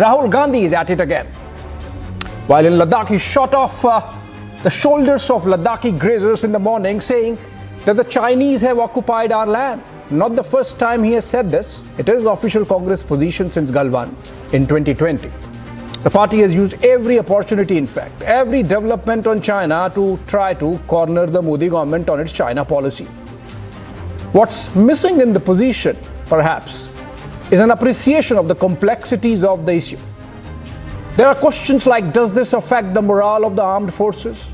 Rahul Gandhi is at it again. While in Ladakh, he shot off the shoulders of Ladakhi grazers in the morning, saying that the Chinese have occupied our land. Not the first time he has said this. It is the official Congress position since Galwan in 2020. The party has used every opportunity, in fact, every development on China to try to corner the Modi government on its China policy. What's missing in the position, perhaps, is an appreciation of the complexities of the issue. There are questions like, does this affect the morale of the armed forces?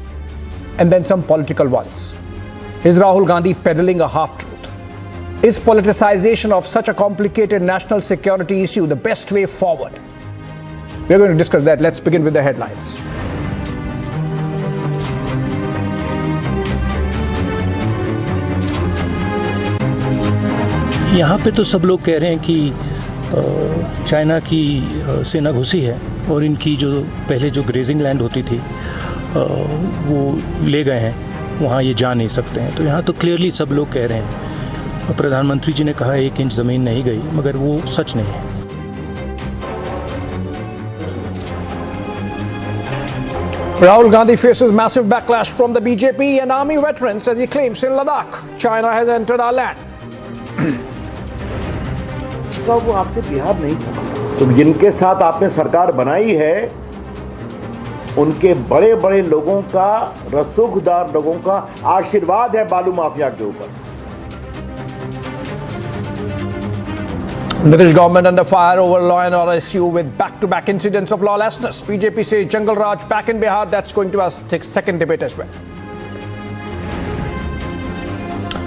And then some political ones. Is Rahul Gandhi peddling a half-truth? Is politicization of such a complicated national security issue the best way forward? We're going to discuss that. Let's begin with the headlines. यहाँ पे तो सब लोग कह रहे हैं कि China की सेना घुसी है और इनकी जो पहले जो ग्रेजिंग लैंड होती थी वो ले गए हैं, वहाँ ये जा नहीं सकते हैं। तो यहाँ तो क्लियरली सब लोग कह रहे हैं। प्रधानमंत्री जी ने कहा 1 इंच ज़मीन नहीं गई, मगर वो सच नहीं है। Rahul Gandhi faces massive backlash from the BJP and army veterans as he claims in Ladakh, China has entered our land. वो आपने बिहार नहीं समझा। तो जिनके साथ आपने सरकार बनाई है, उनके बड़े बड़े लोगों का, रसूखदार लोगों का आशीर्वाद है बालू माफिया के ऊपर। Nitish government under fire over law and order issue with back-to-back incidents of lawlessness. BJP says Jungle Raj back in Bihar. That's going to be our second debate as well.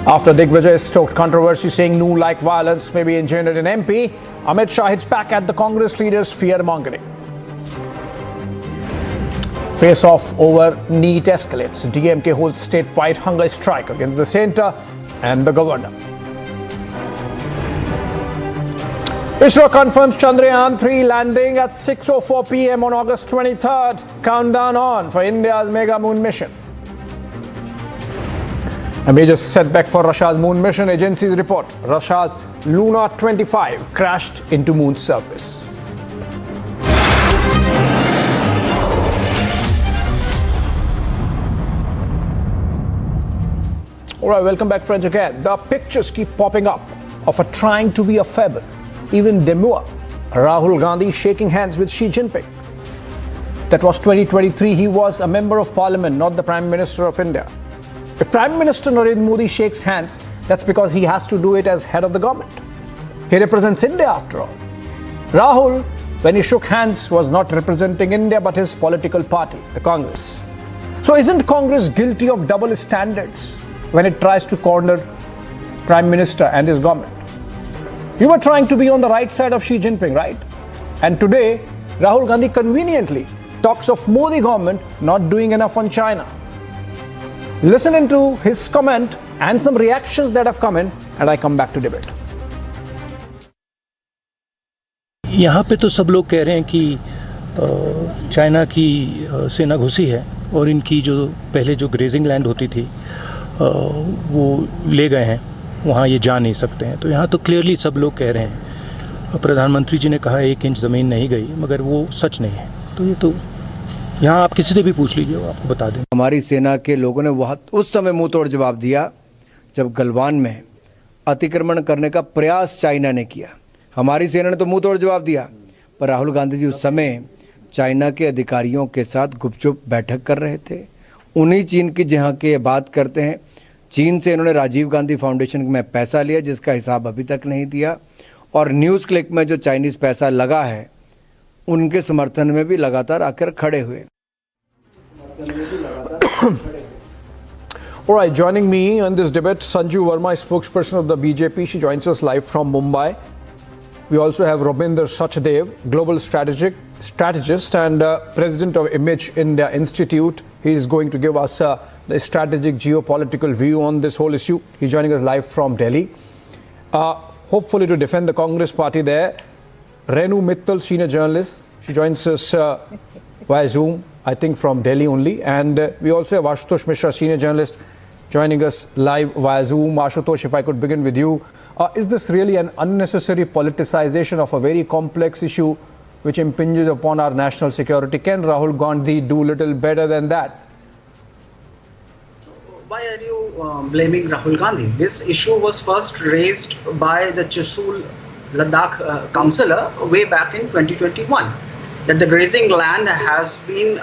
After Digvijay stoked controversy saying new-like violence may be engendered in MP, Amit Shah hits back at the Congress leaders' fear-mongering. Face-off over NEET escalates. DMK holds statewide hunger strike against the centre and the governor. ISRO confirms Chandrayaan-3 landing at 6:04 p.m. on August 23rd. Countdown on for India's mega moon mission. A major setback for Russia's moon mission. Agencies report Russia's Luna 25 crashed into moon's surface. All right, welcome back, friends, again. The pictures keep popping up of a trying to be a fable, even demure, Rahul Gandhi shaking hands with Xi Jinping. That was 2023. He was a member of parliament, not the Prime Minister of India. If Prime Minister Narendra Modi shakes hands, that's because he has to do it as head of the government. He represents India after all. Rahul, when he shook hands, was not representing India but his political party, the Congress. So isn't Congress guilty of double standards when it tries to corner Prime Minister and his government? You were trying to be on the right side of Xi Jinping, right? And today, Rahul Gandhi conveniently talks of Modi government not doing enough on China. Listen into his comment and some reactions that have come in, and I come back to debate. यहाँ पे तो सब लोग कह रहे हैं कि China की सेना घुसी है और इनकी जो पहले जो ग्रेजिंग लैंड होती थी वो ले गए हैं, वहाँ ये जा नहीं सकते हैं। तो यहाँ तो क्लियरली सब लोग कह रहे हैं। प्रधानमंत्री जी ने कहा 1 इंच ज़मीन नहीं गई, मगर वो सच नहीं है। तो ये तो यहाँ आप किसी से भी पूछ लीजिए, वो आपको बता दें। हमारी सेना के लोगों ने बहुत उस समय मुंह तोड़ जवाब दिया जब गलवान में अतिक्रमण करने का प्रयास चाइना ने किया। हमारी सेना ने तो मुंह तोड़ जवाब दिया, पर राहुल गांधी जी उस समय चाइना के अधिकारियों के साथ गुपचुप बैठक कर रहे थे। उन्हीं चीन की जहाँ के बात करते हैं, चीन से इन्होंने राजीव गांधी फाउंडेशन में पैसा लिया जिसका हिसाब अभी तक नहीं दिया, और न्यूज़ क्लिक में जो चाइनीज़ पैसा लगा है उनके समर्थन में भी लगातार आकर खड़े हुए। All right, joining me on this debate, Sanju Verma, spokesperson of the BJP. She joins us live from Mumbai. We also have Robinder Sachdev, global strategist and president of Image India Institute. He is going to give us the strategic geopolitical view on this whole issue. He's joining us live from Delhi. Hopefully to defend the Congress party there, Renu Mittal, senior journalist. She joins us via Zoom, I think from Delhi only. And we also have Ashutosh Mishra, senior journalist, joining us live via Zoom. Ashutosh, if I could begin with you. Is this really an unnecessary politicization of a very complex issue which impinges upon our national security. Can Rahul Gandhi do little better than that? Why are you blaming Rahul Gandhi? This issue was first raised by the Chushul Ladakh councillor way back in 2021, that the grazing land has been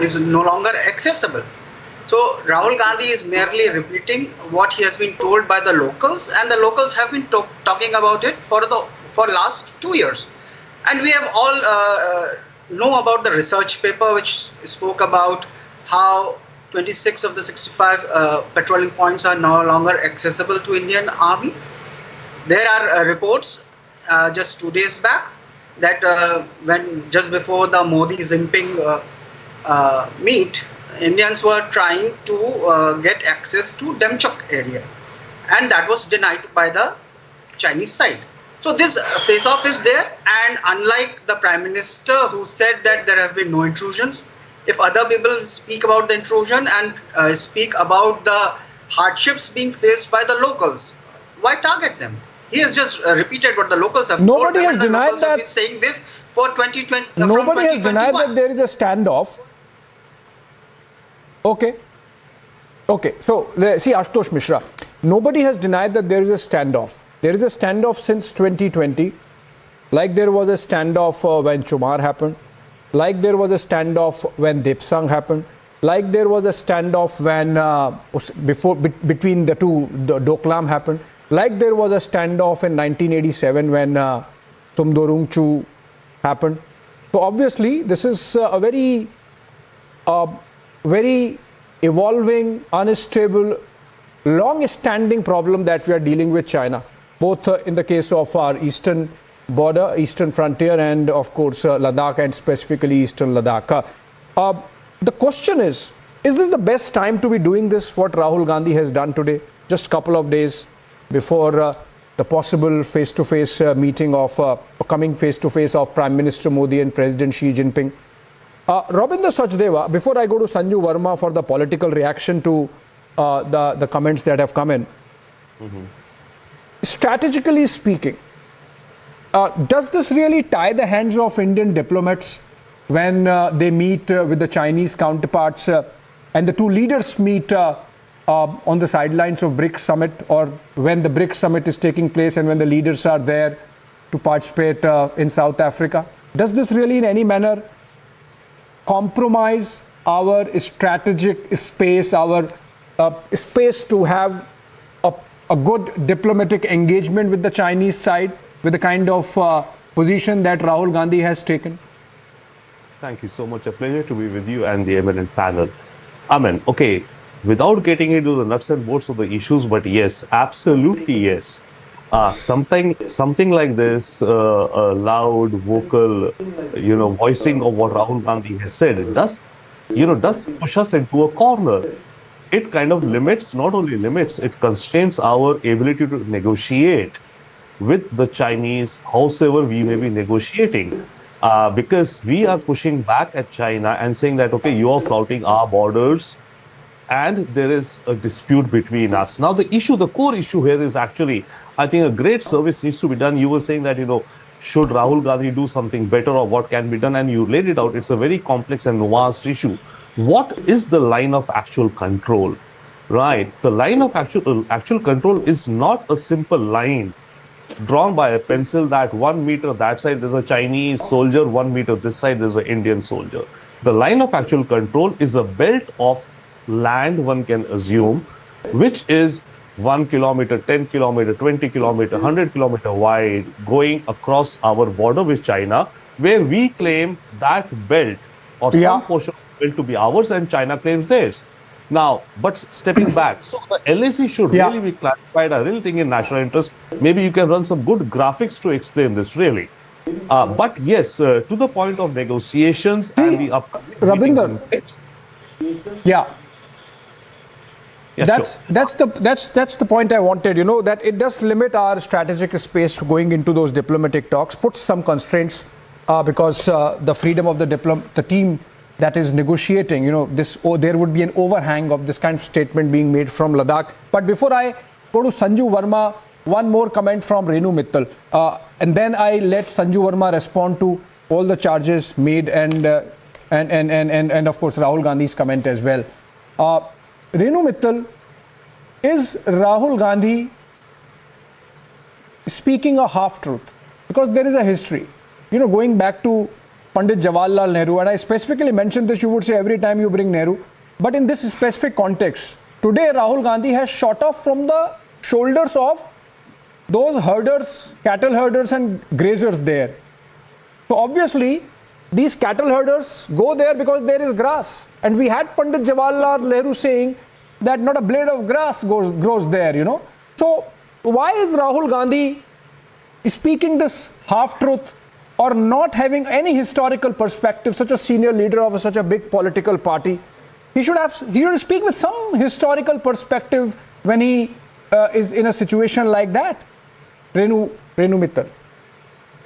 is no longer accessible. So Rahul Gandhi is merely repeating what he has been told by the locals, and the locals have been talking about it for last 2 years. And we have all know about the research paper which spoke about how 26 of the 65 patrolling points are no longer accessible to Indian Army. There are reports just 2 days back that when just before the Modi-Jinping meet, Indians were trying to get access to Demchok area, and that was denied by the Chinese side. So this face-off is there, and unlike the Prime Minister who said that there have been no intrusions, if other people speak about the intrusion and speak about the hardships being faced by the locals, why target them? He has just repeated what the locals have Nobody told them, has and the denied locals have that. been saying this for 2020. Nobody has denied that there is a standoff. Okay. So, see, Ashutosh Mishra, nobody has denied that there is a standoff. There is a standoff since 2020, like there was a standoff when Chumar happened, like there was a standoff when Dipsang happened, like there was a standoff when between the two Doklam happened, like there was a standoff in 1987 when Tumdorungchu happened. So obviously this is a very evolving, unstable, long-standing problem that we are dealing with China, both in the case of our eastern border, eastern frontier, and of course Ladakh, and specifically eastern Ladakh. The question is this the best time to be doing this, what Rahul Gandhi has done today, just a couple of days before the possible face-to-face meeting of coming face-to-face of Prime Minister Modi and President Xi Jinping? Rabinder Sachdeva, before I go to Sanju Verma for the political reaction to the comments that have come in, strategically speaking, does this really tie the hands of Indian diplomats when they meet with the Chinese counterparts and the two leaders meet on the sidelines of BRICS summit, or when the BRICS summit is taking place and when the leaders are there to participate in South Africa? Does this really in any manner compromise our strategic space, our space to have a good diplomatic engagement with the Chinese side, with the kind of position that Rahul Gandhi has taken? Thank you so much. A pleasure to be with you and the eminent panel. Amen. Okay, without getting into the nuts and bolts of the issues, but yes, absolutely yes. Something like this, a loud, vocal, voicing of what Rahul Gandhi has said, does push us into a corner. It kind of not only limits, it constrains our ability to negotiate with the Chinese, howsoever we may be negotiating. Because we are pushing back at China and saying that, okay, you are flouting our borders, and there is a dispute between us. Now, the core issue here is actually, I think a great service needs to be done. You were saying that, should Rahul Gandhi do something better, or what can be done? And you laid it out. It's a very complex and nuanced issue. What is the line of actual control, right? The line of actual control is not a simple line drawn by a pencil that 1 meter that side there's a Chinese soldier, 1 meter this side there's an Indian soldier. The line of actual control is a belt of land, one can assume, which is 1 kilometer, 10 kilometer, 20 kilometer, 100 kilometer wide, going across our border with China, where we claim that belt or some portion of the belt to be ours, and China claims theirs. Now, but stepping back, so the LAC should really be clarified. I really think in national interest, maybe you can run some good graphics to explain this, really. But yes, to the point of negotiations and the upcoming Rabinder, that's the point I wanted, that it does limit our strategic space going into those diplomatic talks, puts some constraints because the freedom of the team that is negotiating, there would be an overhang of this kind of statement being made from Ladakh. But before I go to Sanju Verma one more comment from Renu Mittal, and then I let Sanju Verma respond to all the charges made and of course Rahul Gandhi's comment as well. Renu Mittal, is Rahul Gandhi speaking a half-truth? Because there is a history, going back to Pandit Jawaharlal Nehru, and I specifically mentioned this, you would say every time you bring Nehru, but in this specific context, today Rahul Gandhi has shot off from the shoulders of those herders, cattle herders and grazers there. So obviously, these cattle herders go there because there is grass. And we had Pandit Jawaharlal Nehru saying that not a blade of grass grows there, So why is Rahul Gandhi speaking this half-truth or not having any historical perspective, such a senior leader of such a big political party? He should speak with some historical perspective when he is in a situation like that. Renu Mittal.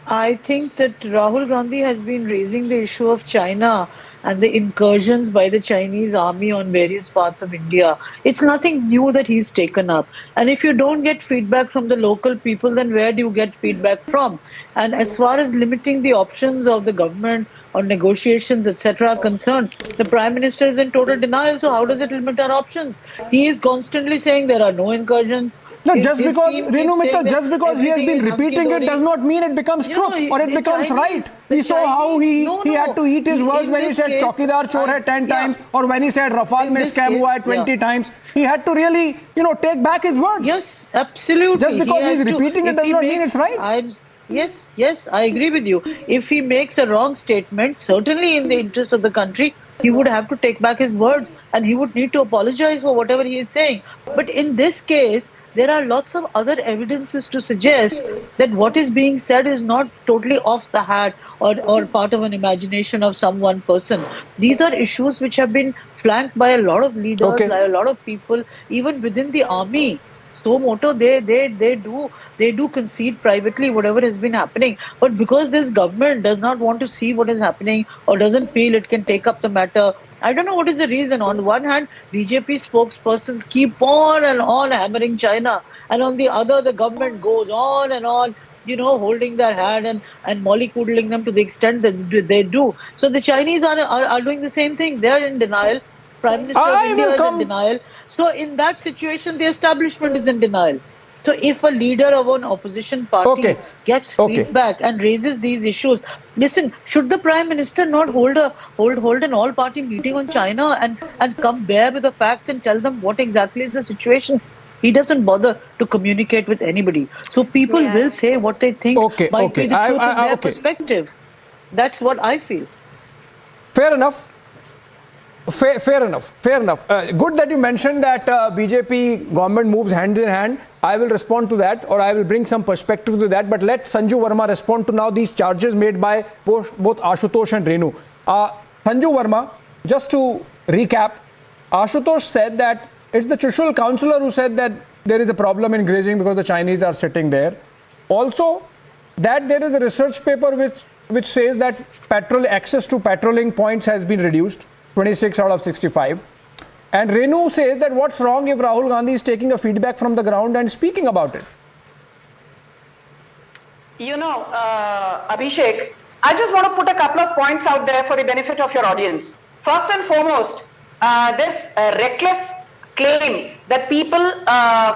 I think that Rahul Gandhi has been raising the issue of China and the incursions by the Chinese army on various parts of India. It's nothing new that he's taken up. And if you don't get feedback from the local people, then where do you get feedback from? And as far as limiting the options of the government on negotiations, etc. are concerned, the Prime Minister is in total denial. So how does it limit our options? He is constantly saying there are no incursions. No, just because Renu Mittal, just because he has been repeating it does not mean it becomes truth or it becomes right. We saw how he had to eat his words when he said Chaukidar Chor hai 10 times, or when he said Rafale mein scam hua hai 20 times. He had to really, take back his words. Yes, absolutely. Just because he's repeating it does not mean it's right. Yes, I agree with you. If he makes a wrong statement, certainly in the interest of the country, he would have to take back his words and he would need to apologize for whatever he is saying. But in this case, there are lots of other evidences to suggest that what is being said is not totally off the hat or part of an imagination of some one person. These are issues which have been flanked by a lot of leaders, by a lot of people, even within the army. So moto, they do concede privately whatever has been happening. But because this government does not want to see what is happening or doesn't feel it can take up the matter, I don't know what is the reason. On one hand, BJP spokespersons keep on and on hammering China, and on the other, the government goes on and on, holding their hand and mollycoodling them to the extent that they do. So the Chinese are doing the same thing. They are in denial. Prime Minister of India is in denial. So in that situation, the establishment is in denial. So if a leader of an opposition party gets feedback and raises these issues, listen, should the Prime Minister not hold an all-party meeting on China and come bare with the facts and tell them what exactly is the situation? He doesn't bother to communicate with anybody. So people will say what they think might be the truth of their perspective. That's what I feel. Fair enough. Fair enough. Good that you mentioned that BJP government moves hand in hand. I will respond to that, or I will bring some perspective to that. But let Sanju Verma respond to now these charges made by both Ashutosh and Renu. Sanju Verma, just to recap, Ashutosh said that it's the Chushul councillor who said that there is a problem in grazing because the Chinese are sitting there. Also, that there is a research paper which says that access to patrolling points has been reduced. 26 out of 65. And Renu says that what's wrong if Rahul Gandhi is taking a feedback from the ground and speaking about it? Abhishek, I just want to put a couple of points out there for the benefit of your audience. First and foremost, this reckless claim that people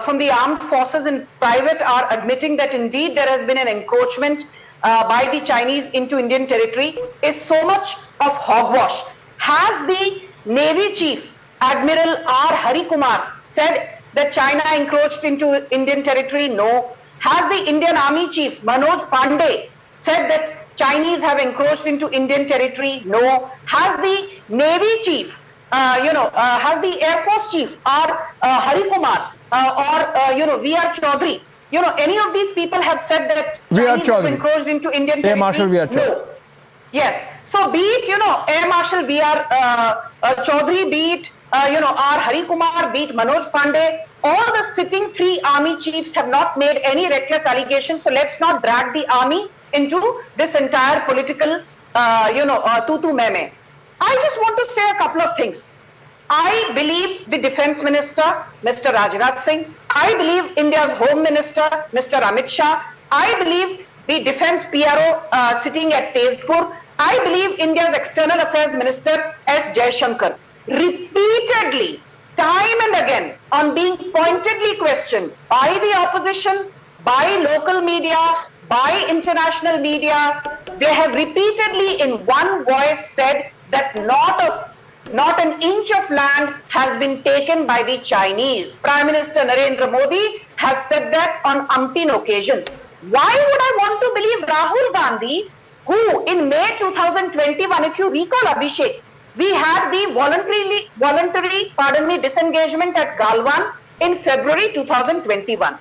from the armed forces in private are admitting that indeed there has been an encroachment by the Chinese into Indian territory is so much of hogwash. Has the Navy Chief, Admiral R. Hari Kumar, said that China encroached into Indian territory? No. Has the Indian Army Chief, Manoj Pandey, said that Chinese have encroached into Indian territory? No. Has the Navy Chief, has the Air Force Chief, R. Hari Kumar, or V.R. Chaudhary, any of these people have said that Chinese have encroached into Indian territory? Air Marshal V.R. Chaudhary. No. Yes. So be it, Air Marshal V.R. Chaudhary, be it, R. Hari Kumar, be it Manoj Pandey, all the sitting three army chiefs have not made any reckless allegations. So let's not drag the army into this entire political, tutu meme. I just want to say a couple of things. I believe the Defence Minister, Mr. Rajnath Singh, I believe India's Home Minister, Mr. Amit Shah. I believe the Defence PRO sitting at Tezpur. I believe India's External Affairs Minister, S. Jaishankar. Repeatedly, time and again, on being pointedly questioned by the opposition, by local media, by international media, they have repeatedly in one voice said that not an inch of land has been taken by the Chinese. Prime Minister Narendra Modi has said that on umpteen occasions. Why would I want to believe Rahul Gandhi, who in May 2021, if you recall, Abhishek, we had the voluntary disengagement at Galwan in February 2021.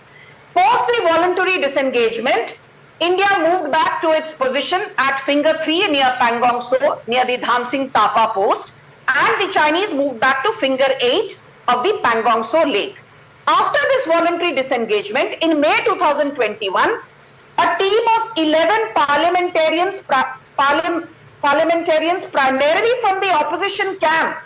Post the voluntary disengagement, India moved back to its position at Finger 3 near Pangong So, near the Dhan Singh Tapa post, and the Chinese moved back to Finger 8 of the Pangong So lake. After this voluntary disengagement, in May 2021, a team of 11 parliamentarians primarily from the opposition camp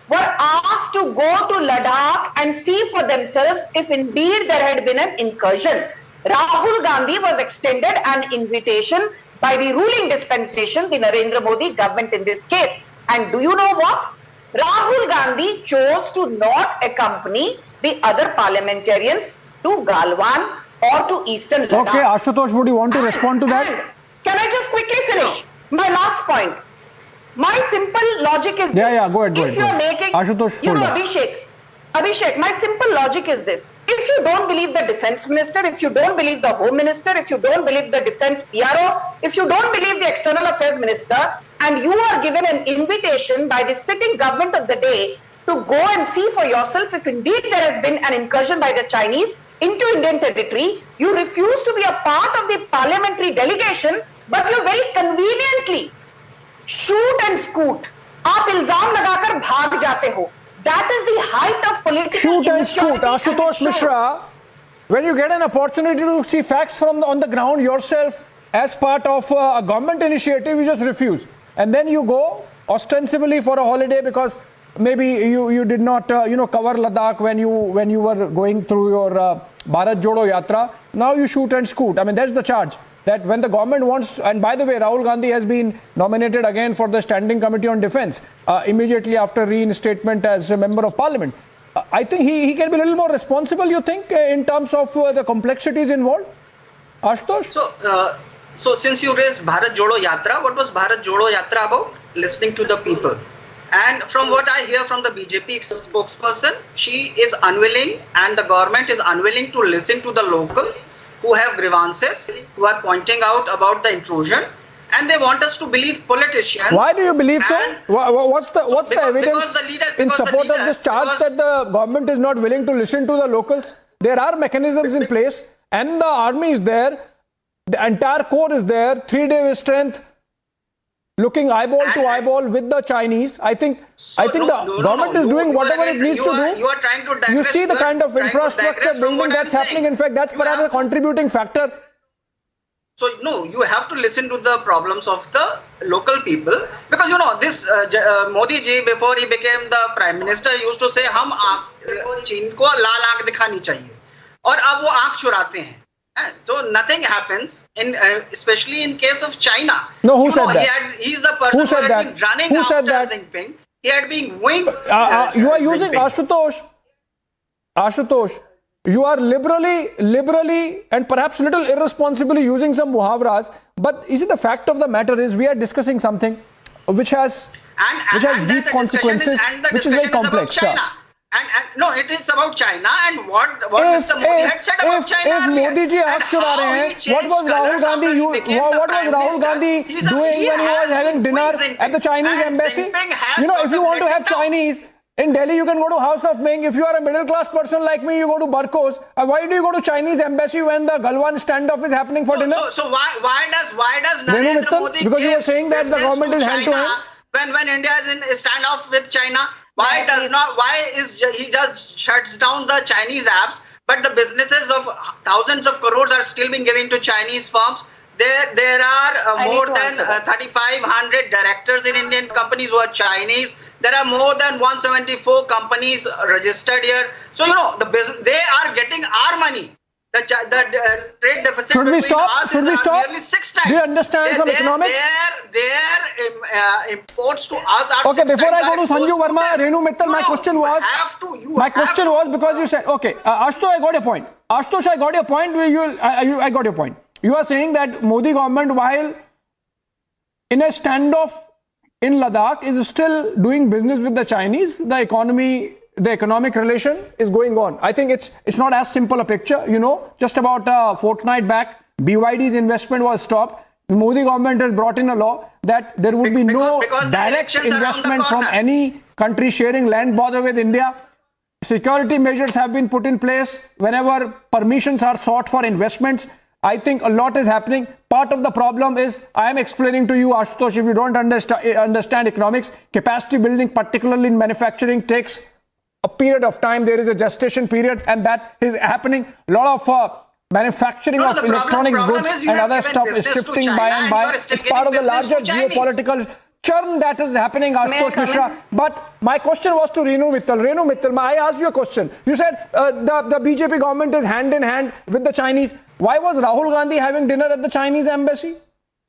were asked to go to Ladakh and see for themselves if indeed there had been an incursion. Rahul Gandhi was extended an invitation by the ruling dispensation, the Narendra Modi government in this case. And do you know what? Rahul Gandhi chose to not accompany the other parliamentarians to Galwan or to Eastern Ladakh. Okay, Ashutosh, would you want to respond to that? Can I just quickly finish? My last point. My simple logic is this. Yeah, go ahead. If you're making, Ashutosh, you know, Abhishek, my simple logic is this. If you don't believe the defense minister, if you don't believe the home minister, if you don't believe the defense PRO, if you don't believe the external affairs minister, and you are given an invitation by the sitting government of the day to go and see for yourself if indeed there has been an incursion by the Chinese into Indian territory, you refuse to be a part of the parliamentary delegation, but you very conveniently shoot and scoot. आप इल्जाम लगाकर भाग जाते हो. That is the height of political shoot and scoot. Ashutosh Mishra, when you get an opportunity to see facts from on the ground yourself as part of a government initiative, you just refuse. And then you go ostensibly for a holiday because maybe you did not cover Ladakh when you were going through your Bharat Jodo Yatra. Now you shoot and scoot. I mean, that's the charge. That when the government wants, and by the way, Rahul Gandhi has been nominated again for the Standing Committee on Defence immediately after reinstatement as a member of Parliament. I think he can be a little more responsible, you think, in terms of the complexities involved? Ashutosh? So since you raised Bharat Jodo Yatra, what was Bharat Jodo Yatra about? Listening to the people. And from what I hear from the BJP spokesperson, she is unwilling and the government is unwilling to listen to the locals who have grievances, who are pointing out about the intrusion, and they want us to believe politicians. Why do you believe so? What's the evidence in support of this charge that the government is not willing to listen to the locals? There are mechanisms in place, and the army is there, the entire corps is there, 3-day strength, looking eyeball to eyeball with the Chinese. I think the government is doing whatever it needs to do. You are trying to digress. You see the kind of infrastructure building that's happening. In fact, that's perhaps a contributing factor. So, no, you have to listen to the problems of the local people. Because, this Modi ji, before he became the Prime Minister, used to say, हम चीन को लाल आंख दिखानी चाहिए. और अब वो आंख चुराते हैं. So nothing happens, especially in case of China. No, who said that? He's the person who had been running after Jinping. He had been winged. You are using Ashutosh. You are liberally and perhaps little irresponsibly using some muhavras. But you see, the fact of the matter is we are discussing something which has deep consequences, which is very complex. No, it is about China and what Mr. Modi had said about China. If Modi ji aakh chura rahe hain, what was Rahul Gandhi doing when he was having dinner at the Chinese embassy? If you want to have Chinese in Delhi, you can go to House of Ming. If you are a middle class person like me, you go to Barkos. Why do you go to Chinese embassy when the Galwan standoff is happening for dinner? So why does Narendra Modi because you were saying that the government is hand to hand when India is in standoff with China? Why he just shuts down the Chinese apps, but the businesses of thousands of crores are still being given to Chinese firms? There are I more need to than answer that. 3,500 directors in Indian companies who are Chinese. There are more than 174 companies registered here. So, you know, the business, they are getting our money. The trade deficit Should we between stop? us Should is we stop? nearly 6 times. Do you understand some economics? Their imports to us are Okay, 6 before I times go to are Sanju exposed Verma, them. Renu Mittal, my No, question you was, have to, you my have question to. was because you said, okay, Ashutosh, I got your point. Ashutosh, I got your point. I got your point. You are saying that Modi government, while in a standoff in Ladakh, is still doing business with the Chinese. The economic relation is going on. I think it's not as simple a picture. You know, just about a fortnight back, BYD's investment was stopped. The Modi government has brought in a law that there would be no because the direct elections are around the investment from corner. any country sharing land border with India. Security measures have been put in place whenever permissions are sought for investments. I think a lot is happening. Part of the problem is, I am explaining to you, Ashutosh, if you don't understand economics, capacity building, particularly in manufacturing, takes a period of time. There is a gestation period, and that is happening. A lot of manufacturing of electronics goods and other stuff is shifting by and by. It's part of the larger geopolitical churn that is happening, Ashutosh Mishra. But my question was to Renu Mittal. Renu Mittal, I asked you a question. You said the BJP government is hand in hand with the Chinese. Why was Rahul Gandhi having dinner at the Chinese embassy?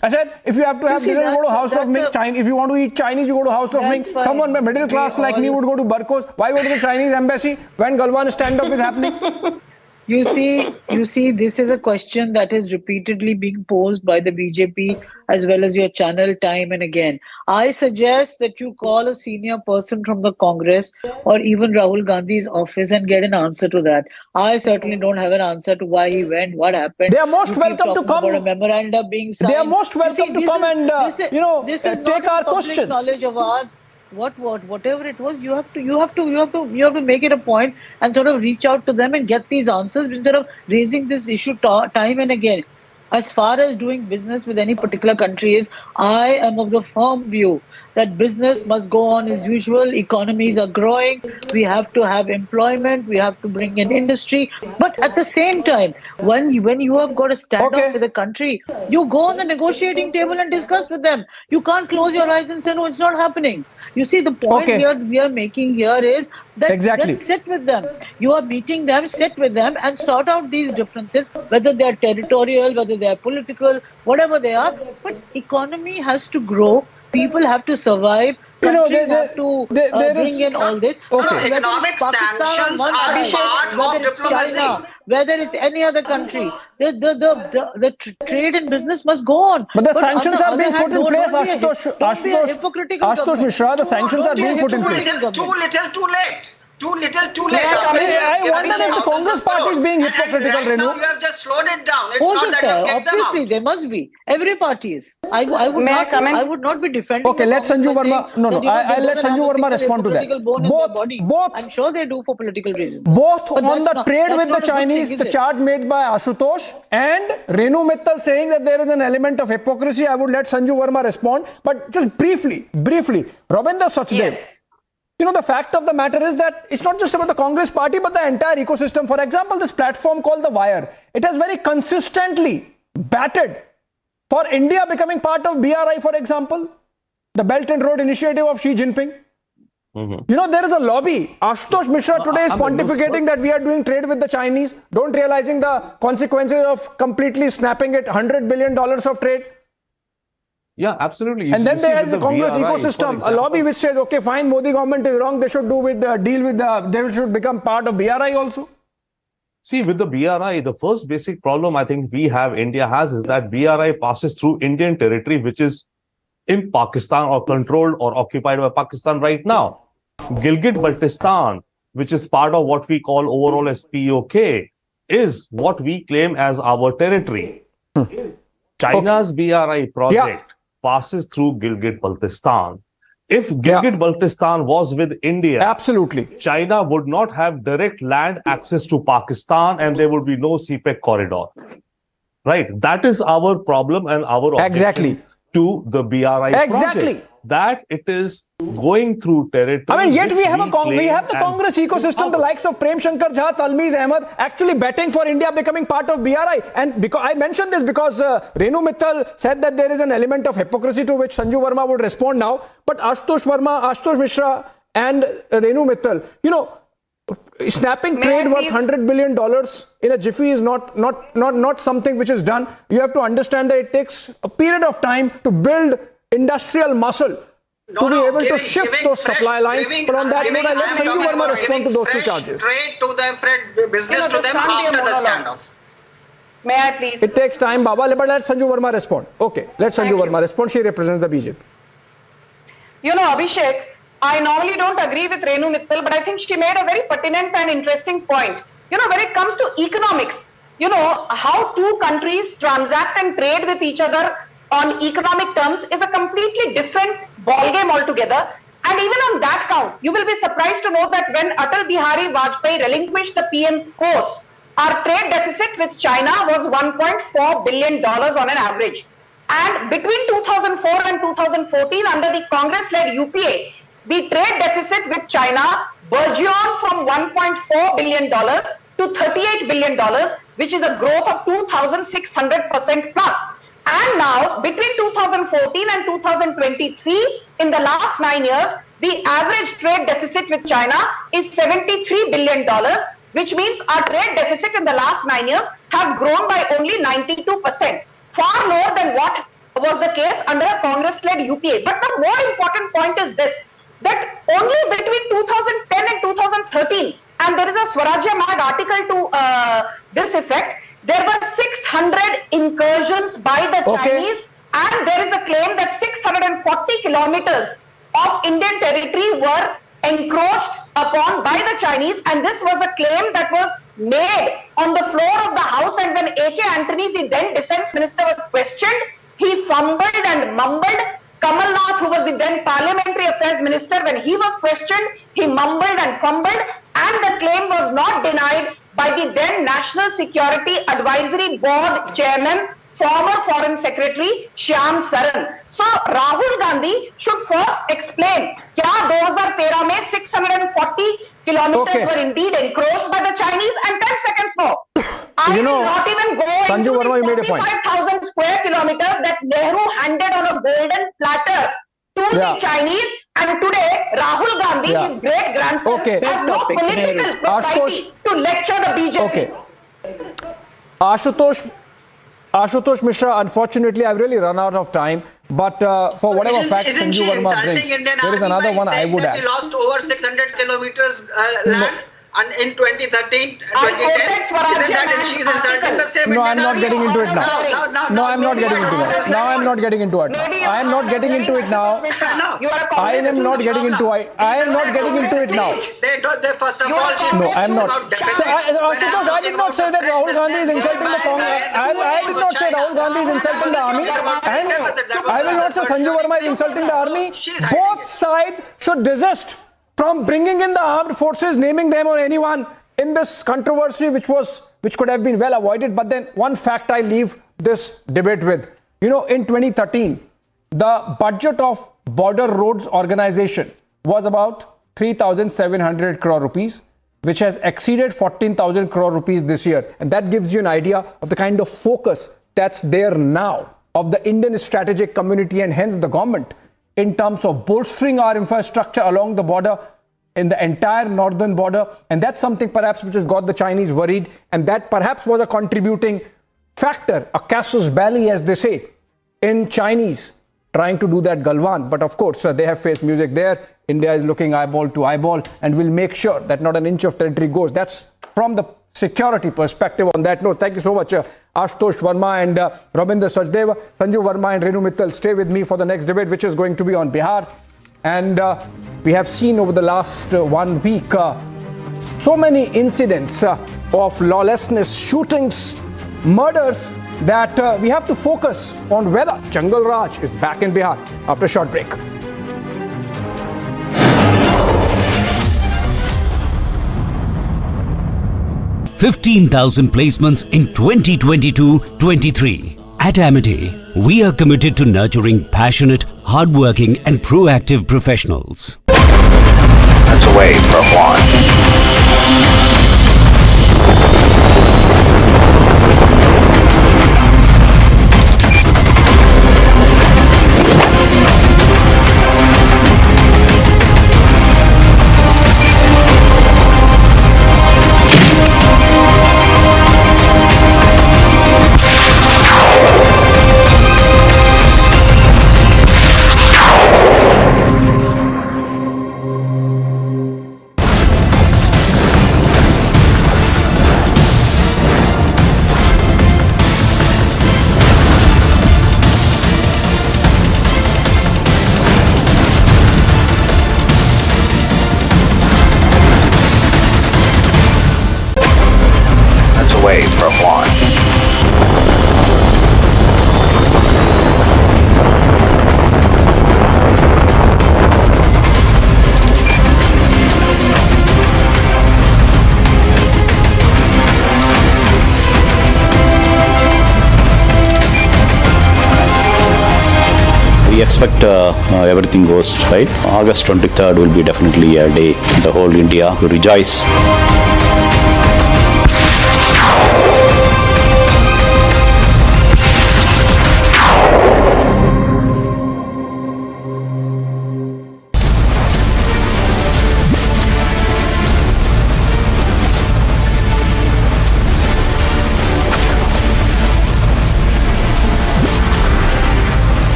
I said, if you have to have dinner, you go to House of Ming. If you want to eat Chinese, you go to House of Ming. Fine. Someone middle class like me would go to Barkos. Why go to the Chinese embassy when Galwan standoff is happening? You see, this is a question that is repeatedly being posed by the BJP as well as your channel time and again. I suggest that you call a senior person from the Congress or even Rahul Gandhi's office and get an answer to that. I certainly don't have an answer to why he went, what happened. They are most You keep welcome to talking come. about a memorandum being signed. They are most welcome to come and this is take our not public questions. knowledge of ours. Whatever it was, you have to make it a point and sort of reach out to them and get these answers instead of raising this issue time and again. As far as doing business with any particular country is, I am of the firm view that business must go on as usual. Economies are growing. We have to have employment. We have to bring in industry. But at the same time, when you have got to stand up with a country, you go on the negotiating table and discuss with them. You can't close your eyes and say, no, it's not happening. You see, the point here we are making here is that let's sit with them. You are meeting them, sit with them and sort out these differences, whether they are territorial, whether they are political, whatever they are. But economy has to grow. People have to survive. Countries have to bring in all this. Economic sanctions are part of diplomacy. China, whether it's any other country, the trade and business must go on. But the sanctions are being put in place, Ashutosh Mishra. The sanctions are being put in place. Too little, too late. Too little, too late. I wonder if the Congress party is being hypocritical, Renu. Now you have just slowed it down. It's not that you kicked them out. Obviously, there must be. Every party is. I would not be defending. Okay, let Sanju Verma. I'll let Sanju Verma respond to that. Both. I'm sure they do for political reasons. Both on the trade with the Chinese, the charge made by Ashutosh and Renu Mittal saying that there is an element of hypocrisy. I would let Sanju Verma respond. But just briefly, Ravinder Sachdev. You know, the fact of the matter is that it's not just about the Congress party, but the entire ecosystem. For example, this platform called The Wire, it has very consistently batted for India becoming part of BRI, for example, the Belt and Road Initiative of Xi Jinping. You know, there is a lobby. Ashutosh Mishra today is pontificating that we are doing trade with the Chinese, don't realizing the consequences of completely snapping it, $100 billion of trade. Yeah, absolutely. And then there is the Congress ecosystem, a lobby which says, okay, fine, Modi government is wrong. They should they should become part of BRI also. See, with the BRI, the first basic problem I think India has is that BRI passes through Indian territory, which is in Pakistan or controlled or occupied by Pakistan right now. Gilgit-Baltistan, which is part of what we call overall as POK, is what we claim as our territory. China's BRI project passes through Gilgit-Baltistan. If Gilgit-Baltistan was with India, absolutely, China would not have direct land access to Pakistan and there would be no CPEC corridor. Right? That is our problem and our objection to the BRI project. that it is going through territory. I mean, yet we have the claim Congress ecosystem, the likes of Prem Shankar Jha, Talmiz Ahmed, actually betting for India becoming part of BRI. And because I mentioned this because Renu Mittal said that there is an element of hypocrisy to which Sanju Verma would respond now. But Ashutosh Mishra and Renu Mittal, you know, snapping trade worth $100 billion in a jiffy is not something which is done. You have to understand that it takes a period of time to build industrial muscle to be able to shift those supply lines. But on that note, I let Sanju Verma respond to those two charges. Trade to them, business to them after the standoff. May I please? It takes time, Baba, but let Sanju Verma respond. Okay, let Sanju Verma respond. She represents the BJP. You know, Abhishek, I normally don't agree with Renu Mittal, but I think she made a very pertinent and interesting point. You know, when it comes to economics, you know, how two countries transact and trade with each other on economic terms is a completely different ballgame altogether. And even on that count, you will be surprised to know that when Atal Bihari Vajpayee relinquished the PM's post, our trade deficit with China was $1.4 billion on an average. And between 2004 and 2014, under the Congress-led UPA, the trade deficit with China burgeoned from $1.4 billion to $38 billion, which is a growth of 2,600% plus. And now, between 2014 and 2023, in the last 9 years, the average trade deficit with China is $73 billion, which means our trade deficit in the last 9 years has grown by only 92%, far more than what was the case under a Congress-led UPA. But the more important point is this, that only between 2010 and 2013, and there is a Swarajya Mag article to this effect, there were 600 incursions by the Chinese, and there is a claim that 640 kilometers of Indian territory were encroached upon by the Chinese, and this was a claim that was made on the floor of the House. And when A.K. Antony, the then defense minister, was questioned, he fumbled and mumbled. Kamal Nath, who was the then Parliamentary Affairs Minister, when he was questioned, he mumbled and fumbled, and the claim was not denied by the then National Security Advisory Board Chairman, former Foreign Secretary Shyam Saran. So Rahul Gandhi should first explain, kya 2013 mein 640 kilometers were indeed encroached by the Chinese, and 10 seconds more. I will not even go into the 45,000 square kilometers that Nehru handed on a golden platter to the Chinese, and today Rahul Gandhi, his great grandson, has no political propriety to lecture the BJP. Ashutosh Mishra, unfortunately, I've really run out of time. But for whatever facts Sanju Verma brings, there is another one I would add. We lost over 600 kilometers land. And in 2013, 2010, she's insulting the same. No, I'm not getting into it now. No, I'm not getting into it. Now I'm not getting into it. I am not getting into it now. I am not getting into it. I am not getting into it now. They first of all. No, I'm not. So, Ashutosh, I did not say that Rahul Gandhi is insulting the Congress. I did not say Rahul Gandhi is insulting the army. And I will not say Sanju Verma is insulting the army. Both sides should desist from bringing in the armed forces, naming them or anyone in this controversy, which could have been well avoided. But then one fact I leave this debate with. You know, in 2013, the budget of Border Roads Organization was about 3,700 crore rupees, which has exceeded 14,000 crore rupees this year. And that gives you an idea of the kind of focus that's there now of the Indian strategic community and hence the government in terms of bolstering our infrastructure along the border, in the entire northern border. And that's something perhaps which has got the Chinese worried. And that perhaps was a contributing factor, a casus belli, as they say, in Chinese trying to do that Galwan. But of course, they have faced music there. India is looking eyeball to eyeball and will make sure that not an inch of territory goes. That's from the security perspective. On that note, thank you so much, Ashutosh Verma and Rabinder Sachdev. Sanju Verma and Renu Mittal, stay with me for the next debate, which is going to be on Bihar. And we have seen over the last 1 week so many incidents of lawlessness, shootings, murders, that we have to focus on whether Jungle Raj is back in Bihar after a short break. $15,000 placements in 2022-23. At Amity, We are committed to nurturing passionate, hardworking and proactive professionals. That's away from one. Away from one. We expect everything goes right. August 23rd will be definitely a day the whole India will rejoice.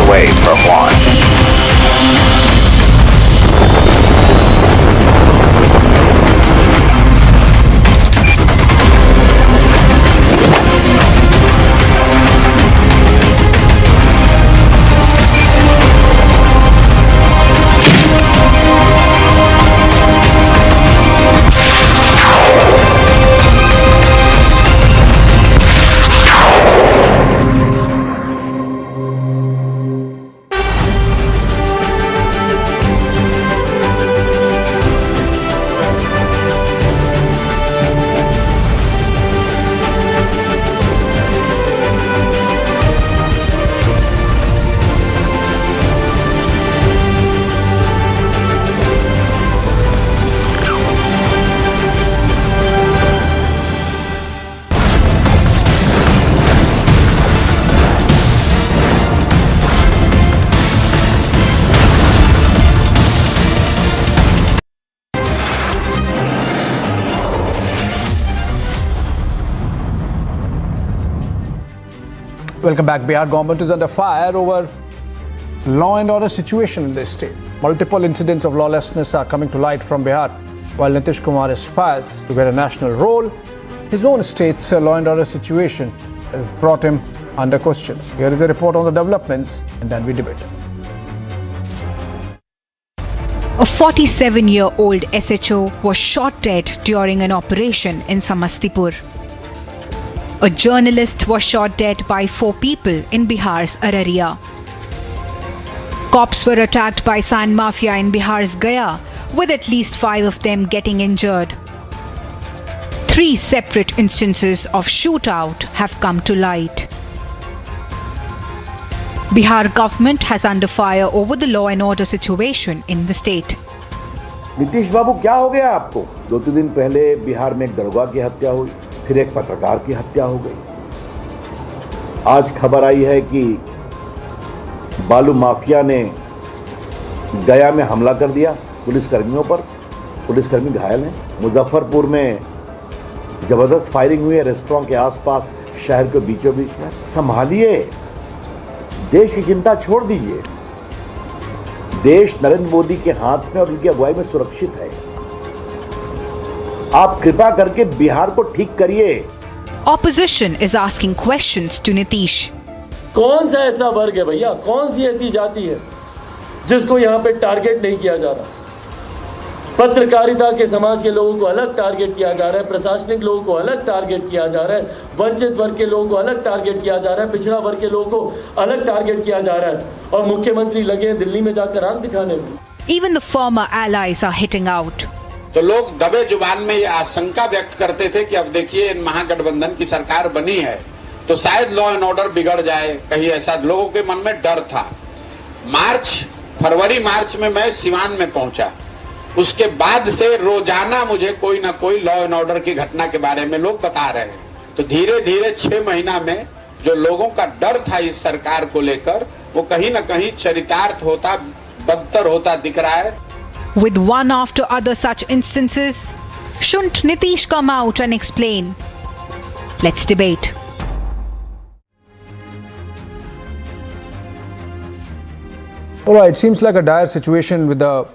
Away from one. Welcome back. Bihar government is under fire over law and order situation in the state. Multiple incidents of lawlessness are coming to light from Bihar. While Nitish Kumar aspires to get a national role, his own state's law and order situation has brought him under questions. Here is a report on the developments and then we debate. A 47-year-old SHO was shot dead during an operation in Samastipur. A journalist was shot dead by 4 people in Bihar's Araria. Cops were attacked by sand mafia in Bihar's Gaya, with at least 5 of them getting injured. 3 separate instances of shootout have come to light. Bihar government has under fire over the law and order situation in the state. Nitish बाबू क्या हो गया आपको? 2-3 दिन पहले बिहार में एक दरोगा की हत्या हुई, फिर एक पत्रकार की हत्या हो गई। आज खबर आई है कि बालू माफिया ने गया में हमला कर दिया पुलिसकर्मियों पर, पुलिसकर्मी घायल हैं। मुजफ्फरपुर में जबरदस्त फायरिंग हुई है रेस्टोरेंट के आसपास, शहर के बीचों बीच में। संभालिए, देश की चिंता छोड़ दीजिए। देश नरेंद्र मोदी के हाथ में और उनकी अगुवाई में सुरक्षित है। आप कृपा करके बिहार को ठीक करिए। Opposition is asking questions to Nitish. कौन सा ऐसा वर्ग है भैया, कौन सी ऐसी जाति है जिसको यहाँ पे टारगेट नहीं किया जा रहा? पत्रकारिता के समाज के लोगों को अलग टारगेट किया जा रहा है, प्रशासनिक लोगों को अलग टारगेट किया जा रहा है, वंचित वर्ग के लोगों को अलग टारगेट किया जा रहा है, पिछड़ा वर्ग के लोगों को अलग टारगेट किया जा रहा है, और मुख्यमंत्री लगे हैं दिल्ली में जाकर आंख दिखाने में। Even the former allies are hitting out. तो लोग दबे जुबान में ये आशंका व्यक्त करते थे कि अब देखिए महागठबंधन की सरकार बनी है तो शायद लॉ एंड ऑर्डर बिगड़ जाए, कहीं ऐसा लोगों के मन में डर था। फरवरी मार्च में मैं सिवान में पहुंचा, उसके बाद से रोजाना मुझे कोई ना कोई लॉ एंड ऑर्डर की घटना के बारे में लोग बता रहे हैं। तो धीरे धीरे 6 महीना में जो लोगों का डर था इस सरकार को लेकर, वो कहीं ना कहीं चरितार्थ होता, बदतर होता दिख रहा है। With one after other such instances, shouldn't Nitish come out and explain? Let's debate. All right, seems like a dire situation with the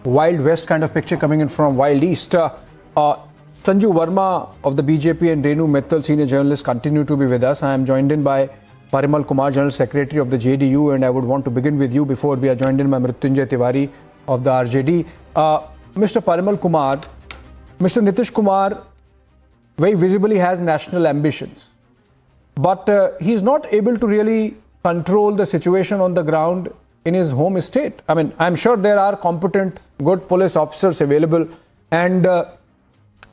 Wild West kind of picture coming in from Wild East. Sanju Verma of the BJP and Renu Mittal, senior journalists, continue to be with us. I am joined in by Parimal Kumar, General Secretary of the JDU, and I would want to begin with you before we are joined in by Mrityunjay Tiwari of the RJD. Mr. Parimal Kumar, Mr. Nitish Kumar very visibly has national ambitions, but he is not able to really control the situation on the ground in his home state. I mean, I'm sure there are competent, good police officers available, and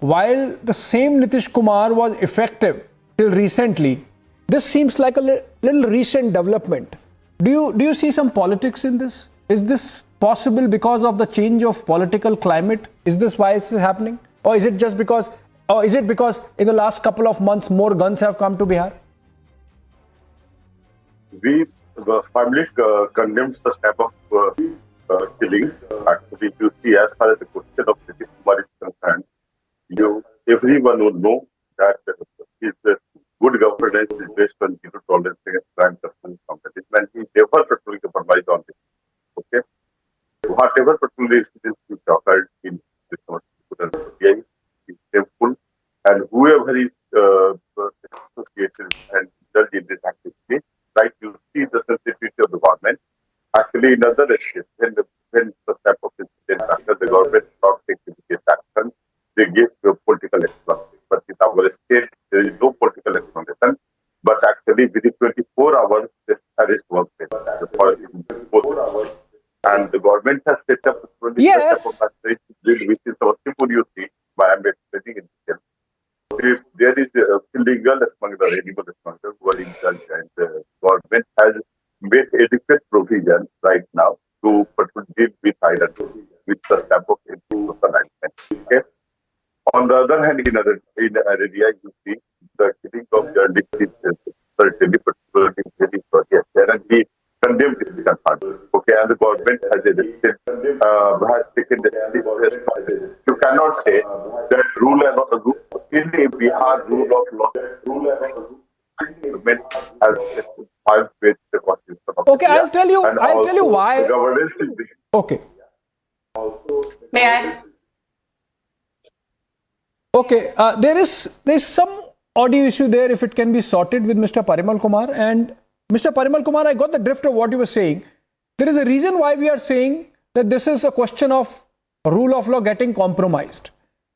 while the same Nitish Kumar was effective till recently, this seems like a little recent development. Do you see some politics in this? Is this possible because of the change of political climate? Is this why this is happening? Or is it just because, or is it because in the last couple of months more guns have come to Bihar? We firmly condemns the type of killing. Actually, if you see, as far as the question of Nitish Kumar is concerned, everyone will know that his good governance is based on zero tolerance against crime, corruption, competition, and he never patrolling compromise on this. Okay, whatever patrol incidents which occurred in this area is shameful, and whoever is associated and judged in this activity, like you see the sensitivity of the government. Actually, in other states, when the type of incident after the government not taking action, they give political explanation. But in our state, there is no political explanation. But actually, within 24 hours, this arrest was made. And the government has set up which is our you see, by explaining in detail. If there is illegal smuggler, animal smuggler who are in charge, and the government has made adequate provision right now to deal with island, with the type of alignment. Okay. On the other hand, in Araria, you see the killing of journalists is certainly particularly very serious. And we condemn this concern. Okay, and the government has taken the you cannot say that rule and rule in Bihar rule of law has the constitution. Okay, I'll tell you why. Governance is okay. May I? Okay, there is some audio issue there. If it can be sorted with Mr. Parimal Kumar. And Mr. Parimal Kumar, I got the drift of what you were saying. There is a reason why we are saying that this is a question of rule of law getting compromised.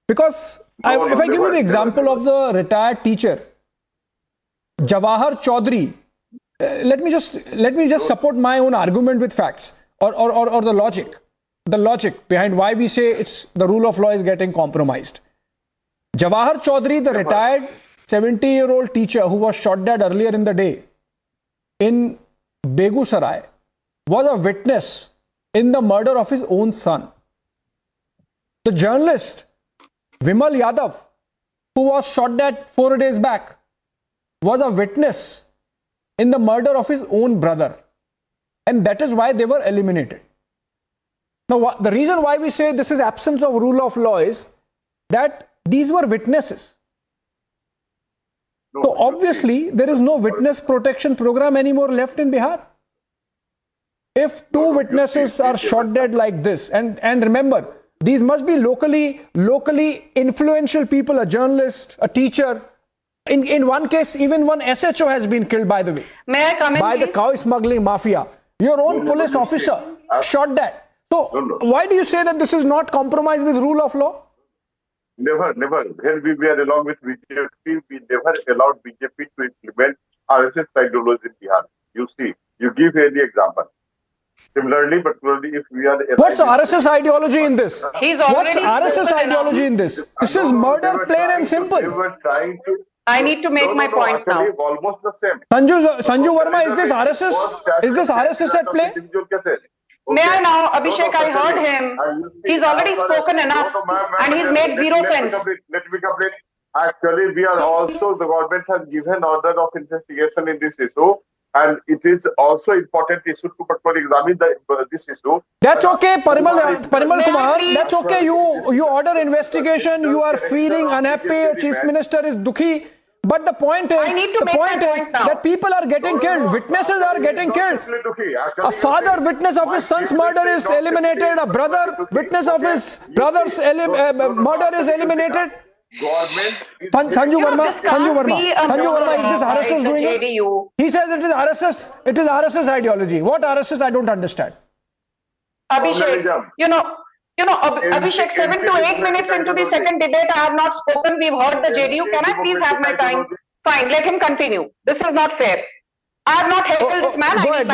Because if I give you the example of the retired teacher, Jawahar Chaudhary, let me just support my own argument with facts or the logic behind why we say it's the rule of law is getting compromised. Jawahar Chaudhary, the retired 70-year-old teacher who was shot dead earlier in the day in Begusarai, was a witness in the murder of his own son. The journalist Vimal Yadav, who was shot dead 4 days back, was a witness in the murder of his own brother. And that is why they were eliminated. Now, the reason why we say this is absence of rule of law is that these were witnesses. So obviously, there is no witness protection program anymore left in Bihar. If 2 witnesses are shot dead like this, and remember, these must be locally influential people, a journalist, a teacher. In one case, even one SHO has been killed, by the way. May I come in, by please? the cow smuggling mafia. Your own police officer shot dead. So why do you say that this is not compromised with rule of law? Never. When we were along with BJP, we never allowed BJP to implement RSS ideology in Bihar. You see, you give any example. Similarly, particularly if we are... What's RSS ideology in this? He's What's already RSS spoken ideology enough. in this? This is murder, plain and simple. They were trying to... I need to make my point now. Almost the same. Sanju Verma, is this RSS? Is this RSS at play? May I now, Abhishek, I heard him. He's already spoken enough and he's made zero sense. Let me complete. Actually, we are also, the government has given order of investigation in this issue, and it is also important issue to particularly examine this issue. That's okay, Parimal Kumar. That's okay. You order investigation. You are feeling unhappy. Your chief minister is dukhi. But the point is, that people are getting killed. Witnesses are getting killed. A father witness of his son's murder is eliminated. A brother witness of his brother's murder is eliminated. Sanju Verma, is this RSS doing it? He says it is RSS. It is RSS ideology. What RSS? I don't understand. Abhishek, Abhishek, 7 to 8 minutes into the second debate, I have not spoken. We've heard the JDU. Can I please have my time? Fine, let him continue. This is not fair. I have not heckled this man. Go ahead.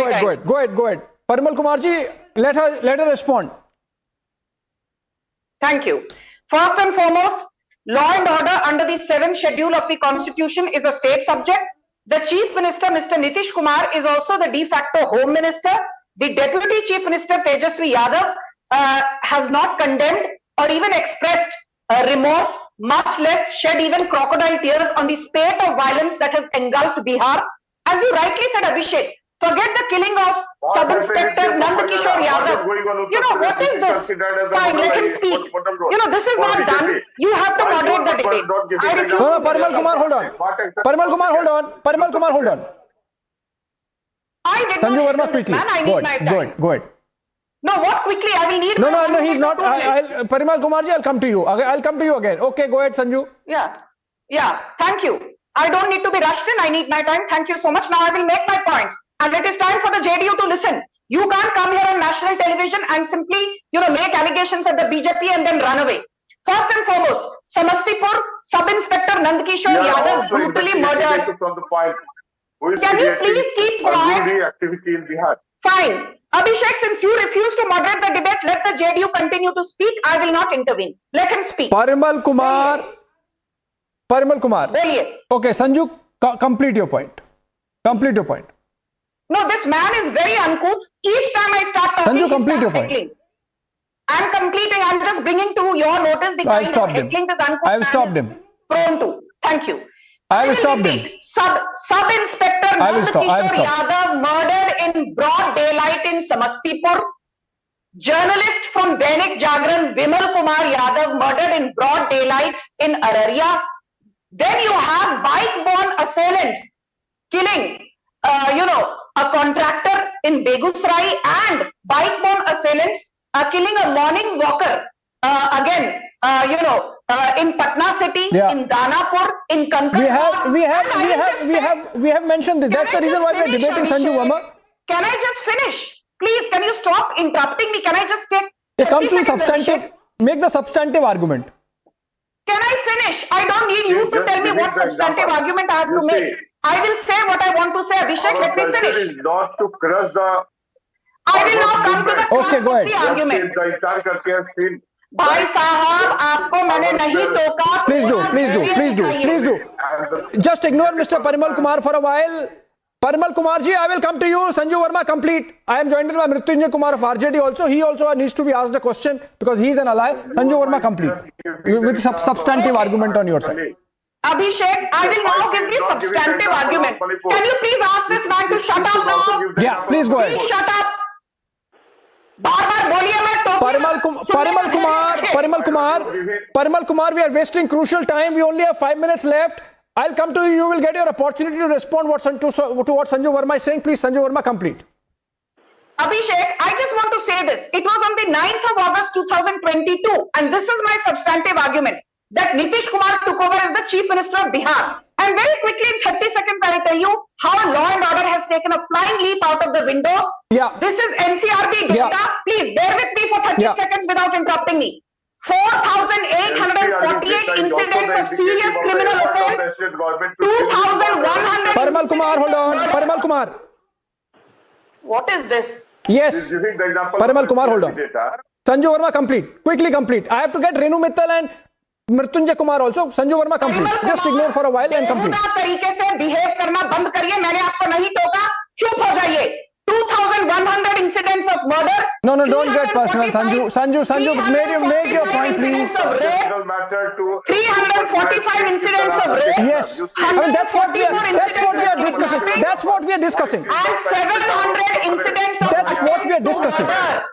Parimal Kumarji, let her respond. Thank you. First and foremost, law and order under the 7th schedule of the Constitution is a state subject. The Chief Minister, Mr. Nitish Kumar, is also the de facto Home Minister. The Deputy Chief Minister, Tejasvi Yadav, has not condemned or even expressed remorse, much less shed even crocodile tears on the spate of violence that has engulfed Bihar. As you rightly said, Abhishek, forget the killing of Sub-Inspector Nandakishore Yadav. What is this? Fine, let him speak. This is not done. You have to moderate the debate. I refuse. No, Parimal Kumar, hold on. I did Sanju not Verma, heccle this man. I need my time. Go ahead. No, what quickly? I will need. No, he's not. Parimal Kumarji, I'll come to you. I'll come to you again. Okay, go ahead, Sanju. Yeah. Thank you. I don't need to be rushed in. I need my time. Thank you so much. Now I will make my points. And it is time for the JDU to listen. You can't come here on national television and simply, make allegations at the BJP and then run away. First and foremost, Samastipur Sub-Inspector Nandakishore Yadav brutally murdered. Can you please keep quiet? Activity in Bihar. Fine. Abhishek, since you refuse to moderate the debate, let the JDU continue to speak. I will not intervene. Let him speak. Parimal Kumar. Okay, Sanju, complete your point. No, this man is very uncouth. Each time I start talking, Sanju, complete your point. heckling. I'm completing. I'm just bringing to your notice the kind of heckling this uncouth I have stopped him. Prone to. Thank you. I have stopped him. Sub-Inspector Nandakishore Yadav murdered in broad daylight in Samastipur. Journalist from Dainik Jagran Vimal Kumar Yadav murdered in broad daylight in Araria. Then you have bike-borne assailants killing, a contractor in Begusrai, and bike-borne assailants are killing a morning walker. In Patna city, in Danapur, in Kankan. We have mentioned this. That's the reason why we are debating, Sanju Verma. Can I just finish? Please, can you stop interrupting me? Can I just take... Come to substantive. Make the substantive argument. Can I finish? I don't need you to tell me what substantive argument I have to make. I will say what I want to say. Abhishek, let me finish. Not to crush the... I will now come to the crux of the argument. भाई साहब आपको मैंने नहीं टोका. Please do. Just ignore Mr. Parimal Kumar for a while. Parimal Kumarji, I will come to you. Sanju Verma, complete. I am joined by Mrityunjay Kumar of RJD also. He also needs to be asked a question because he is an ally. Sanju Verma, complete. With substantive argument on your side. Abhishek, I will now give the substantive argument. Can you please ask this man to shut up now? Yeah, please go ahead. Please shut up. Parimal Kumar, we are wasting crucial time. We only have 5 minutes left. I'll come to you. You will get your opportunity to respond to what Sanju Verma is saying. Please, Sanju Verma, complete. Abhishek, I just want to say this. It was on the 9th of August 2022, and this is my substantive argument, that Nitish Kumar took over as the Chief Minister of Bihar. And very quickly, in 30 seconds, I'll tell you how law and order has taken a flying leap out of the window. Yeah. This is NCRB data. Yeah. Please bear with me for 30 seconds without interrupting me. 4,848 incidents of serious criminal offense. 2,100. Parimal Kumar, hold on. Parimal Kumar. What is this? Yes. Parimal Kumar, hold on. Sanju Verma, complete. Quickly complete. I have to get Renu Mittal and Mrityunjay Kumar also. Sanju Verma, complete. Just ignore for a while and complete. तरीके से behave करना बंद करिए. मैंने आपको नहीं टोका. चुप हो जाइए. 2,100 incidents of murder. No, don't get personal, Sanju, make your point, please. 345 incidents of rape. Yes. I mean, that's what we are discussing. That's what we are discussing. And 700 incidents of That's what we are discussing.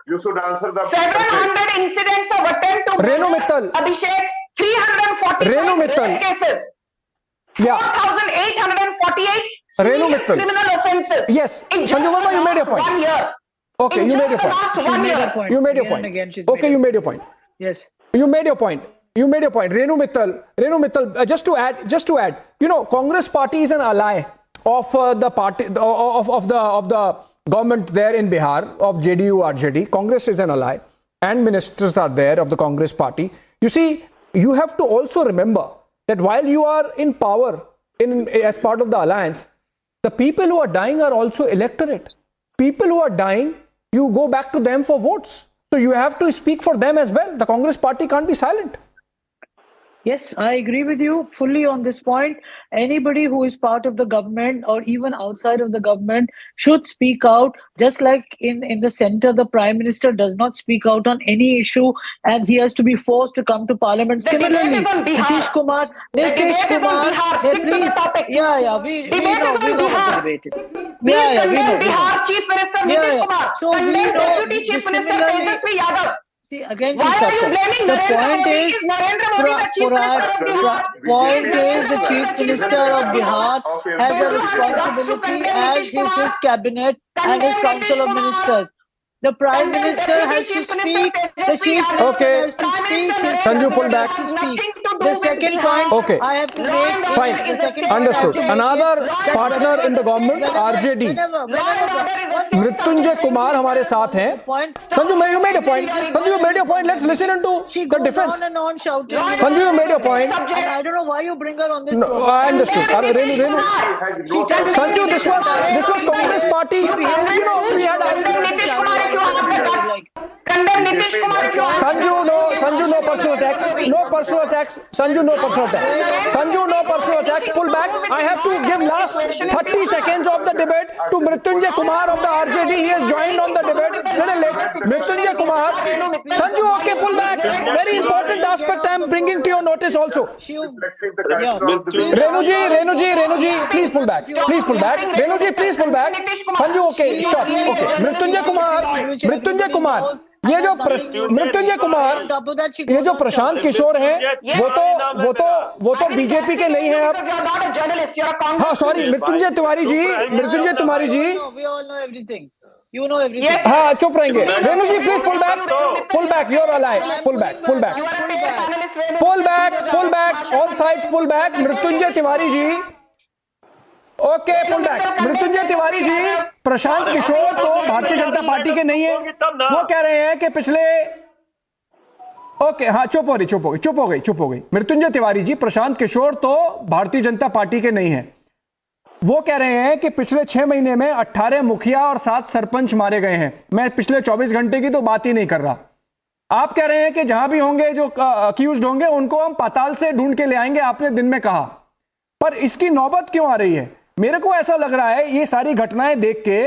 You should answer the 700 incidents of attempt to Renu Mittal. Abhishek, 345 Renu Mittal. rape cases. Yeah. 4,848 Renu serious Mittal. criminal offences. Yes. In just Sanju Verma, the you made your last point. 1 year. Okay, In you just made your the point. last 1 year. You made your Again point. and again she's Okay, made you it. made your point. Yes. You made your point. Renu Mittal. Just to add. You know, Congress party is an ally of the party of the government there in Bihar of JDU RJD. Congress is an ally, and ministers are there of the Congress party. You see, you have to also remember that while you are in power as part of the alliance, the people who are dying are also electorate. People who are dying, you go back to them for votes. So you have to speak for them as well. The Congress party can't be silent. Yes, I agree with you fully on this point. Anybody who is part of the government or even outside of the government should speak out. Just like in the center, the Prime Minister does not speak out on any issue and he has to be forced to come to Parliament. Similarly, Nitish Kumar, please. Yeah, we know what the debate is. Yeah, we know. Bihar Chief Minister Nitish Kumar. So we know Deputy Chief Minister Tejasvi Yadav. See, again, Why are you blaming the Narendra point Modi? is, Is Narendra Modi the Chief Minister of Bihar? point is the Chief Minister of Bihar has a responsibility as is his cabinet and his council of ministers. The Prime Minister has to speak. The Chief Minister has to speak. Sanju, pull back. The second point Okay. I have to make Fine. is the second Understood. point I have to make Another is that partner in the government, RJD. Mrityunjay Kumar हमारे साथ हैं. Sanju, you made a point. Sanju, you made your point. Let's listen into the defense. on and on shouting. Sanju, you made your point. And I don't know why you bring her on this. No, I understood. Renu. Sanju, this was Congress party. You know, we had. Nitish Kumar, if you have the guts. Condemn Nitish Kumar if you have Sanju, no personal attacks. No personal attacks. Sanju, no personal attacks. Sanju, no personal attacks. Pull back. I have to give last 30 seconds of the debate to Mrityunjay Kumar of the RJD. He has joined on the debate. Little late. Mrityunjay Kumar. Sanju, okay, pull back. Very important aspect I am bringing to your notice also. Renuji, please pull back. Please pull back. Renuji, please pull back. Sanju, okay, stop. Okay. Mrityunjay Kumar. ये जो प्रशांत किशोर हैं वो तो BJP के नहीं हैं अब. हाँ, sorry, Mrityunjay Tiwari ji. We all know everything. You know everything. हाँ, चुप रहेंगे. Renu ji, please pull back. Your ally. Pull back. All sides pull back. Mrityunjay Tiwari ji. Okay, pull back. Mrityunjay Tiwari ji, Prashant Kishor तो भारतीय जनता पार्टी के नहीं है. वो कह रहे हैं कि पिछले. ओके, हाँ, चुप हो गई. मृत्युंजय तिवारी जी, प्रशांत किशोर तो भारतीय जनता पार्टी के नहीं है. वो कह रहे हैं कि पिछले 6 महीने में 18 मुखिया और 7 सरपंच मारे गए हैं. मैं पिछले 24 घंटे की तो बात ही नहीं कर रहा. आप कह रहे हैं कि जहां भी होंगे जो अक्यूज्ड होंगे उनको हम पाताल से ढूंढ के ले आएंगे. आपने दिन में कहा, पर इसकी नौबत क्यों आ रही है? मेरे को ऐसा लग रहा है ये सारी घटनाएं देख के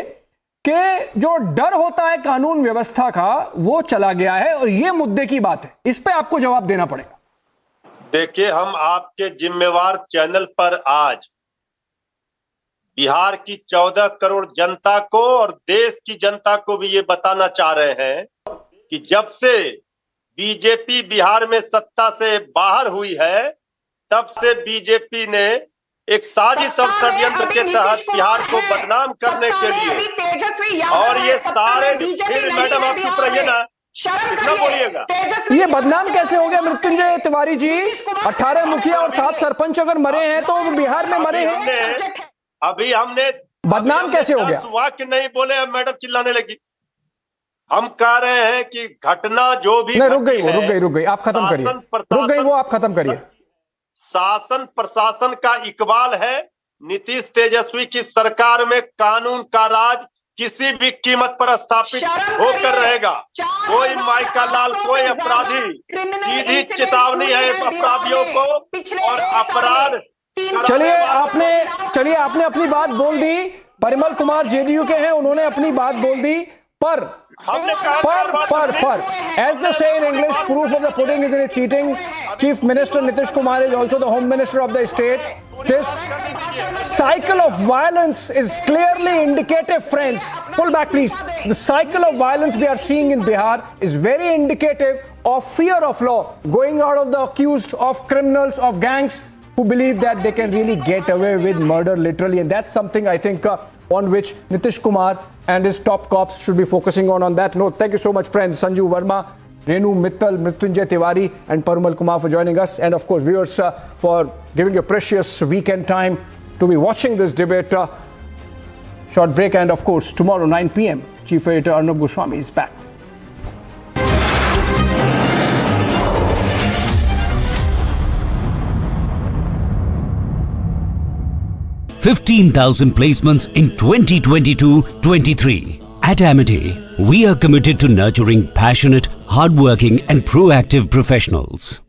कि जो डर होता है कानून व्यवस्था का वो चला गया है, और ये मुद्दे की बात है. इस पे आपको जवाब देना पड़ेगा. देखिए, हम आपके जिम्मेवार चैनल पर आज बिहार की 14 करोड़ जनता को और देश की जनता को भी ये बताना चाह रहे हैं कि जब से बीजेपी बिहार में सत्ता से बाहर हुई है, तब से बीजेपी ने एक साजिश और षड्यंत्र के तहत बिहार को बदनाम करने के लिए, और ये सारे, फिर मैडम आप चुप रहिए ना, कितना बोलिएगा. ये बदनाम कैसे हो गया मृत्युंजय तिवारी जी? 18 मुखिया और 7 सरपंच अगर मरे हैं तो बिहार में मरे हैं. अभी हमने बदनाम कैसे हो गया? वाक्य नहीं बोले, अब मैडम चिल्लाने लगी. हम कह रहे हैं कि घटना जो भी रुक गई. आप खत्म करिए. आप खत्म करिए. शासन प्रशासन का इकबाल है. नीतीश तेजस्वी की सरकार में कानून का राज किसी भी कीमत पर स्थापित होकर रहेगा। कोई माइका लाल, कोई अपराधी, सीधी चेतावनी है अपराधियों को और अपराध। चलिए आपने अपनी बात बोल दी। परिमल कुमार जेडीयू के हैं, उन्होंने अपनी बात बोल दी, पर as they say in English, proof of the pudding is in its eating. Chief Minister Nitish Kumar is also the Home Minister of the state. This cycle of violence is clearly indicative, friends. Pull back, please. The cycle of violence we are seeing in Bihar is very indicative of fear of law, going out of the accused, of criminals, of gangs who believe that they can really get away with murder literally. And that's something I think on which Nitish Kumar and his top cops should be focusing on. On that note, thank you so much, friends. Sanju Verma, Renu Mittal, Mrityunjay Tiwari and Parimal Kumar for joining us. And of course, viewers for giving your precious weekend time to be watching this debate. Short break, and of course, tomorrow 9 p.m. Chief Editor Arnab Goswami is back. 15,000 placements in 2022-23. At Amity, we are committed to nurturing passionate, hardworking and proactive professionals.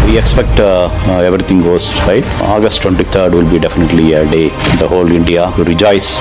We expect everything goes right. August 23rd will be definitely a day the whole India will rejoice.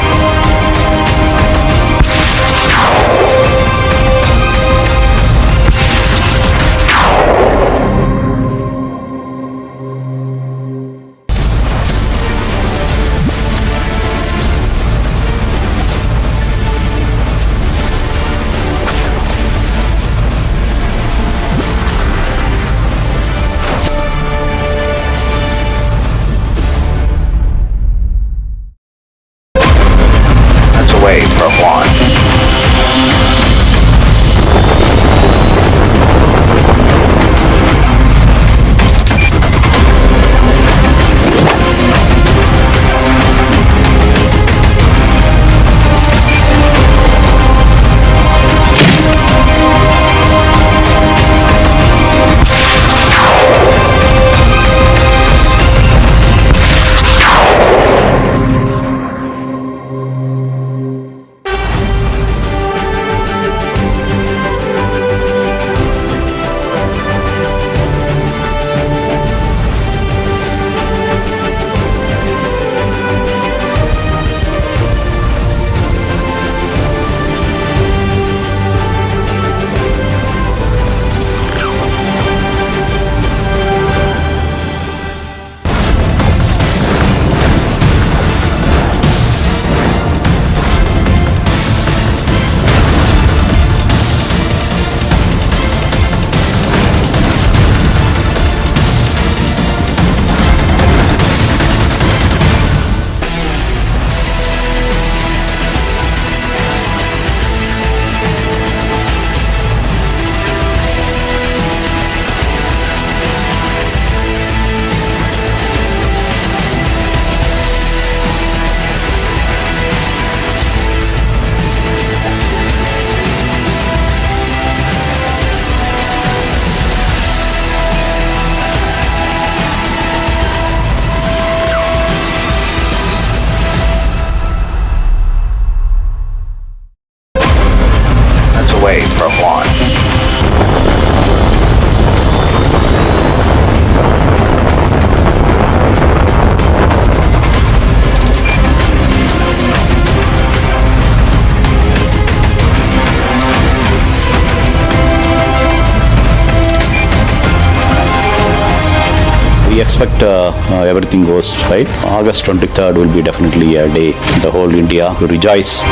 We expect everything goes right. August 23rd will be definitely a day the whole India will rejoice.